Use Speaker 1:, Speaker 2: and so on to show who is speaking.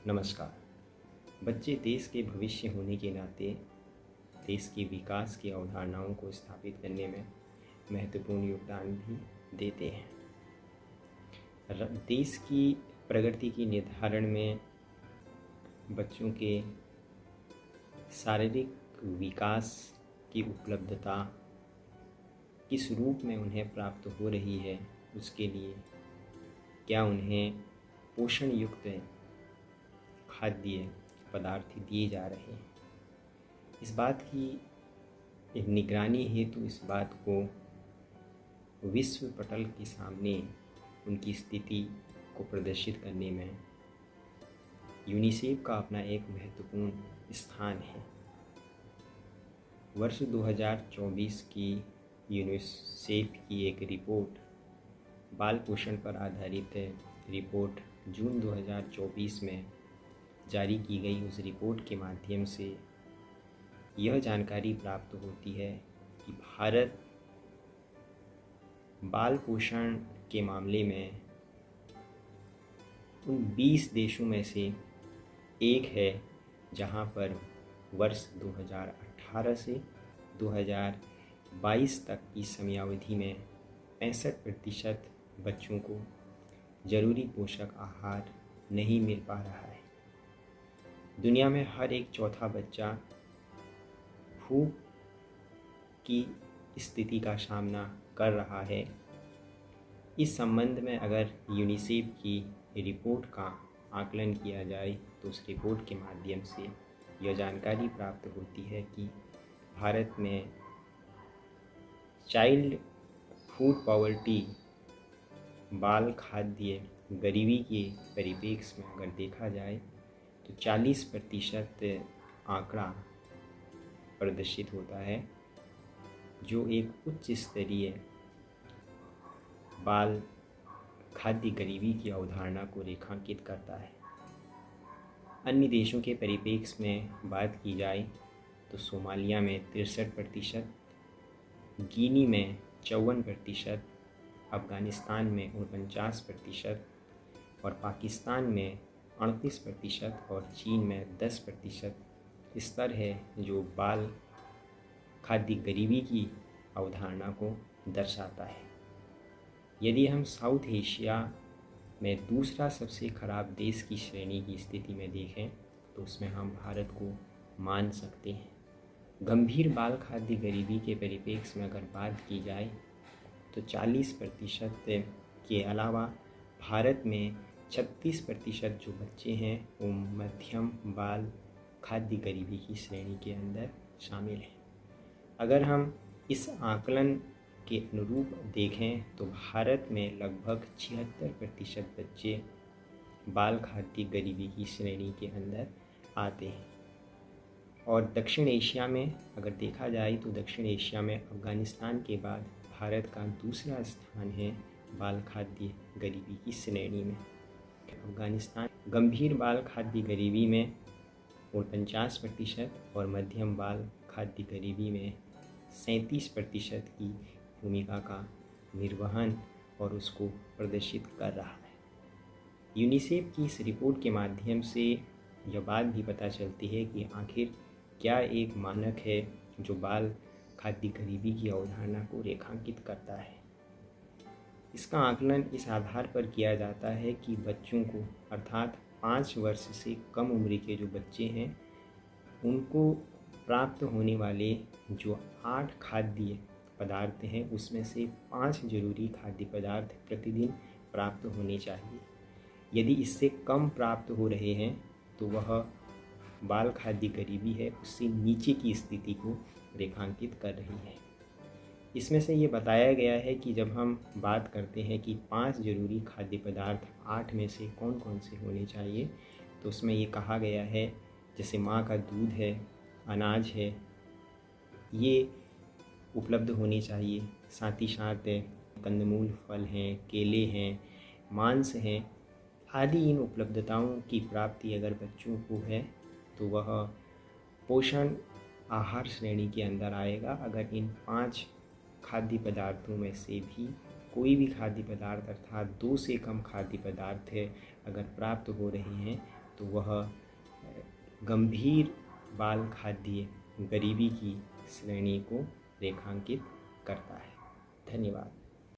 Speaker 1: नमस्कार। बच्चे देश के भविष्य होने के नाते देश के विकास की अवधारणाओं को स्थापित करने में महत्वपूर्ण योगदान भी देते हैं। देश की प्रगति की निर्धारण में बच्चों के शारीरिक विकास की उपलब्धता किस रूप में उन्हें प्राप्त हो रही है, उसके लिए क्या उन्हें पोषण युक्त खाद्य पदार्थ दिए जा रहे हैं, इस बात की निगरानी हेतु इस बात को विश्व पटल के सामने उनकी स्थिति को प्रदर्शित करने में यूनिसेफ का अपना एक महत्वपूर्ण स्थान है। वर्ष 2024 की यूनिसेफ की एक रिपोर्ट बाल पोषण पर आधारित रिपोर्ट जून 2024 में जारी की गई। उस रिपोर्ट के माध्यम से यह जानकारी प्राप्त होती है कि भारत बाल पोषण के मामले में उन 20 देशों में से एक है जहां पर वर्ष 2018 से 2022 तक की समयावधि में 65% बच्चों को जरूरी पोषक आहार नहीं मिल पा रहा है। दुनिया में हर एक चौथा बच्चा भूख की स्थिति का सामना कर रहा है। इस संबंध में अगर यूनिसेफ की रिपोर्ट का आकलन किया जाए तो उस रिपोर्ट के माध्यम से यह जानकारी प्राप्त होती है कि भारत में चाइल्ड फूड पॉवर्टी बाल खाद्य गरीबी के परिप्रेक्ष्य में अगर देखा जाए तो 40% आंकड़ा प्रदर्शित होता है, जो एक उच्च स्तरीय बाल खाद्य गरीबी की अवधारणा को रेखांकित करता है। अन्य देशों के परिप्रेक्ष्य में बात की जाए तो सोमालिया में 63%, गिनी में 54%, अफ़गानिस्तान में 49% और पाकिस्तान में 38% और चीन में 10% स्तर है, जो बाल खाद्य गरीबी की अवधारणा को दर्शाता है। यदि हम साउथ एशिया में दूसरा सबसे खराब देश की श्रेणी की स्थिति में देखें तो उसमें हम भारत को मान सकते हैं। गंभीर बाल खाद्य गरीबी के परिप्रेक्ष्य में अगर बात की जाए तो 40% के अलावा भारत में 36% जो बच्चे हैं वो मध्यम बाल खाद्य गरीबी की श्रेणी के अंदर शामिल हैं। अगर हम इस आकलन के अनुरूप देखें तो भारत में लगभग 76% बच्चे बाल खाद्य गरीबी की श्रेणी के अंदर आते हैं। और दक्षिण एशिया में अगर देखा जाए तो दक्षिण एशिया में अफ़गानिस्तान के बाद भारत का दूसरा स्थान है बाल खाद्य गरीबी की श्रेणी में। अफ़गानिस्तान गंभीर बाल खाद्य गरीबी में 49% और मध्यम बाल खाद्य गरीबी में 37% की भूमिका का निर्वहन और उसको प्रदर्शित कर रहा है। यूनिसेफ की इस रिपोर्ट के माध्यम से यह बात भी पता चलती है कि आखिर क्या एक मानक है जो बाल खाद्य गरीबी की अवधारणा को रेखांकित करता है। इसका आकलन इस आधार पर किया जाता है कि बच्चों को अर्थात 5 वर्ष से कम उम्र के जो बच्चे हैं उनको प्राप्त होने वाले जो 8 खाद्य पदार्थ हैं उसमें से 5 जरूरी खाद्य पदार्थ प्रतिदिन प्राप्त होने चाहिए। यदि इससे कम प्राप्त हो रहे हैं तो वह बाल खाद्य गरीबी है, उससे नीचे की स्थिति को रेखांकित कर रही है। इसमें से ये बताया गया है कि जब हम बात करते हैं कि 5 जरूरी खाद्य पदार्थ 8 में से कौन कौन से होने चाहिए, तो उसमें ये कहा गया है जैसे माँ का दूध है, अनाज है, ये उपलब्ध होने चाहिए। साथ ही साथ कंदमूल फल हैं, केले हैं, मांस हैं आदि इन उपलब्धताओं की प्राप्ति अगर बच्चों को है तो वह पोषण आहार श्रेणी के अंदर आएगा। अगर इन 5 खाद्य पदार्थों में से भी कोई भी खाद्य पदार्थ अर्थात 2 से कम खाद्य पदार्थ है अगर प्राप्त हो रहे हैं तो वह गंभीर बाल खाद्य गरीबी की श्रेणी को रेखांकित करता है। धन्यवाद।